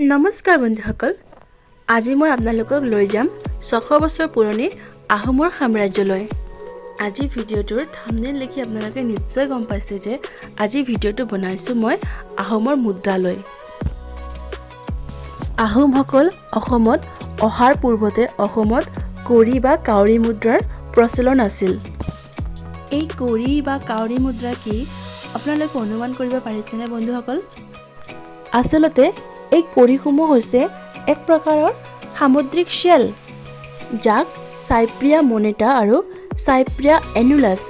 নমস্কাৰ বন্ধুসকল, আজি মই আপোনালোকক লৈ যাম 600 বছৰ পুৰণি আহোমৰ সাম্ৰাজ্যলৈ। আজি ভিডিঅ'টোৰ থাম্বনেইল দেখি আপোনালোকে নিশ্চয় গম পাইছে যে আজি ভিডিঅ'টো বনাইছোঁ মই আহোমৰ মুদ্ৰালৈ। আহোমসকল অসমত অহাৰ পূৰ্বতে অসমত কড়ি বা কাউৰী মুদ্ৰাৰ প্ৰচলন আছিল। এই কড়ি বা কাউৰী মুদ্ৰা কি আপোনালোকে অনুমান কৰিব পাৰিছেনে বন্ধুসকল? আচলতে এই কড়িসমূহ হৈছে এক প্ৰকাৰৰ সামুদ্ৰিক শেল, যাক চাইপ্ৰিয়া মনেটা আৰু চাইপ্ৰিয়া এনুলাছ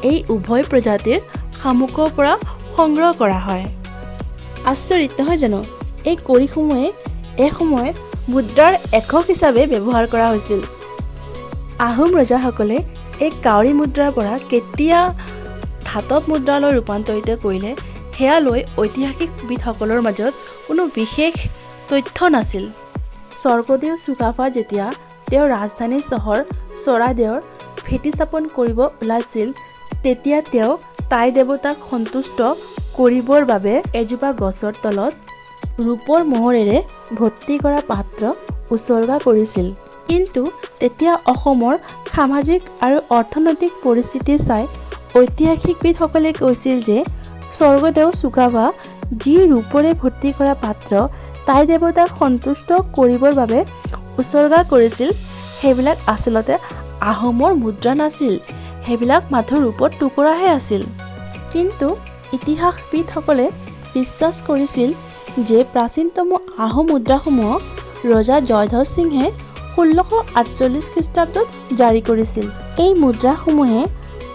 এই উভয় প্ৰজাতিৰ শামুকৰ পৰা সংগ্ৰহ কৰা হয়। আচৰিত নহয় জানো? এই কড়িসমূহে এসময়ত মুদ্ৰাৰ একক হিচাপে ব্যৱহাৰ কৰা হৈছিল। আহোম ৰজাসকলে এই কাউৰী মুদ্ৰাৰ পৰা কেতিয়া ধাতৱ মুদ্ৰালৈ ৰূপান্তৰিত কৰিলে সেয়া লৈ ঐতিহাসিকবিদসকলৰ মাজত কোনো বিশেষ তথ্য নাছিল। স্বৰ্গদেউ চুকাফা যেতিয়া তেওঁৰ ৰাজধানী চহৰ চৰাইদেউৰ ভেটি স্থাপন কৰিব ওলাইছিল, তেতিয়া তেওঁ টাই দেৱতাক সন্তুষ্ট কৰিবৰ বাবে এজোপা গছৰ তলত ৰূপৰ মোহৰেৰে ভৰ্তি কৰা পাত্ৰ উচৰ্গা কৰিছিল। কিন্তু তেতিয়া অসমৰ সামাজিক আৰু অৰ্থনৈতিক পৰিস্থিতি চাই ঐতিহাসিকবিদসকলে কৈছিল যে স্বৰ্গদেউ চুকাফা যি ৰূপৰে ভৰ্তি কৰা পাত্ৰ টাই দেৱতাক সন্তুষ্ট কৰিবৰ বাবে উচৰ্গা কৰিছিল, সেইবিলাক আচলতে আহোমৰ মুদ্ৰা নাছিল, সেইবিলাক মাথো ৰূপৰ টুকুৰাহে আছিল। কিন্তু ইতিহাসবিদসকলে বিশ্বাস কৰিছিল যে প্ৰাচীনতম আহোম মুদ্ৰাসমূহ ৰজা জয়ধ্বজ সিংহে 1648 খ্ৰীষ্টাব্দত জাৰি কৰিছিল। এই মুদ্ৰাসমূহে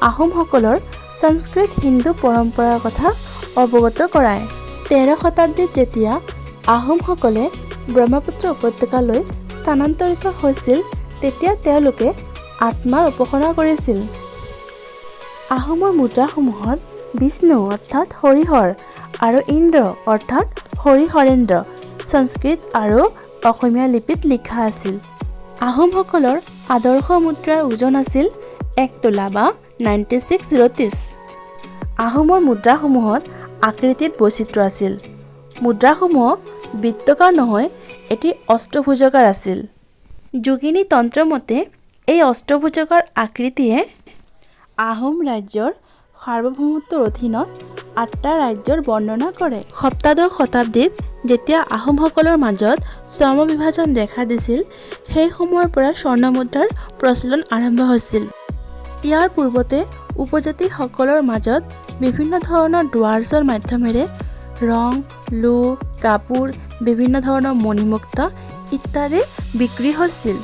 আহোমসকলৰ সংস্কৃত হিন্দু পৰম্পৰাৰ কথা অৱগত কৰায়। 13 শতাব্দীত যেতিয়া আহোমসকলে ব্ৰহ্মপুত্ৰ উপত্যকালৈ স্থানান্তৰিত হৈছিল, তেতিয়া তেওঁলোকে আত্মাৰ উপাসনা কৰিছিল। আহোমৰ মুদ্ৰাসমূহত বিষ্ণু অৰ্থাৎ হৰিহৰ আৰু ইন্দ্ৰ অৰ্থাৎ হৰিহৰেন্দ্ৰ সংস্কৃত আৰু অসমীয়া লিপিত লিখা আছিল। আহোমসকলৰ আদৰ্শ মুদ্ৰাৰ ওজন আছিল 1 তোলা বা 96 জ্যোতিষ। আহোমৰ মুদ্ৰাসমূহত আকৃতিত বৈচিত্ৰ্য আছিল। মুদ্ৰাসমূহ বৃত্তাকাৰ নহয়, এটি অষ্টভুজাকাৰ আছিল। যোগিনী তন্ত্ৰ মতে এই অষ্টভুজাকাৰ আকৃতিয়ে আহোম ৰাজ্যৰ সাৰ্বভৌমত্বৰ অধীনত 8টা ৰাজ্যৰ বৰ্ণনা কৰে। সপ্তদশ শতাব্দীত যেতিয়া আহোমসকলৰ মাজত চৰ্মবিভাজন দেখা দিছিল, সেই সময়ৰ পৰা স্বৰ্ণমুদ্ৰাৰ প্ৰচলন আৰম্ভ হৈছিল। ইয়াৰ পূৰ্বতে উপজাতিসকলৰ মাজত বিভিন্ন ধৰণৰ দুৱাৰ্চৰ মাধ্যমেৰে ৰং, লো, কাপোৰ, বিভিন্ন ধৰণৰ মণিমুক্তা ইত্যাদি বিক্ৰী হৈছিল।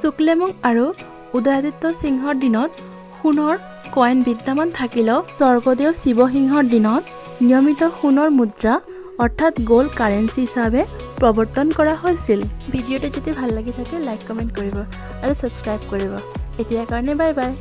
শুক্লেমং আৰু উদয়াদিত্য সিংহৰ দিনত সোণৰ কইন বিদ্যমান থাকিলেও স্বৰ্গদেউ শিৱসিংহৰ দিনত নিয়মিত সোণৰ মুদ্ৰা অৰ্থাৎ গ'ল্ড কাৰেঞ্চি হিচাপে প্ৰৱৰ্তন কৰা হৈছিল। ভিডিঅ'টো যদি ভাল লাগি থাকে লাইক কমেণ্ট কৰিব আৰু ছাবস্ক্ৰাইব কৰিব। এতিয়াৰ কাৰণে বাই বাই।